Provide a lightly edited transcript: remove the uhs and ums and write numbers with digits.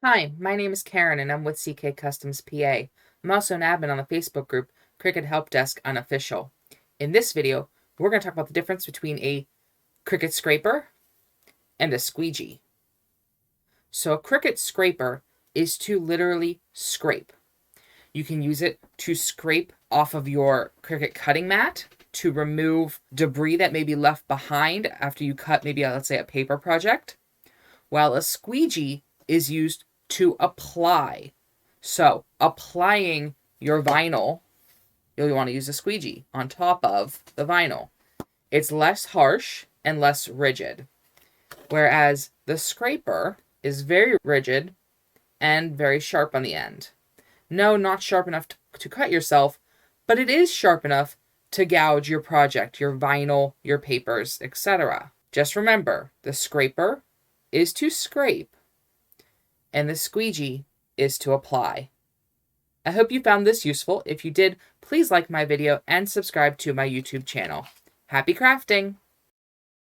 Hi, my name is Karen and I'm with CK Customs PA. I'm also an admin on the Facebook group Cricut Help Desk Unofficial. In this video, we're going to talk about the difference between a Cricut Scraper and a Squeegee. So a Cricut Scraper is to literally scrape. You can use it to scrape off of your Cricut cutting mat to remove debris that may be left behind after you cut maybe, let's say, a paper project, while a Squeegee is used to apply. So applying your vinyl, you'll want to use a Squeegee on top of the vinyl. It's less harsh and less rigid, whereas the scraper is very rigid and very sharp on the end. No, not sharp enough to cut yourself, but it is sharp enough to gouge your project, your vinyl, your papers, etc. Just remember, the scraper is to scrape and the Squeegee is to apply. I hope you found this useful. If you did, please like my video and subscribe to my YouTube channel. Happy crafting!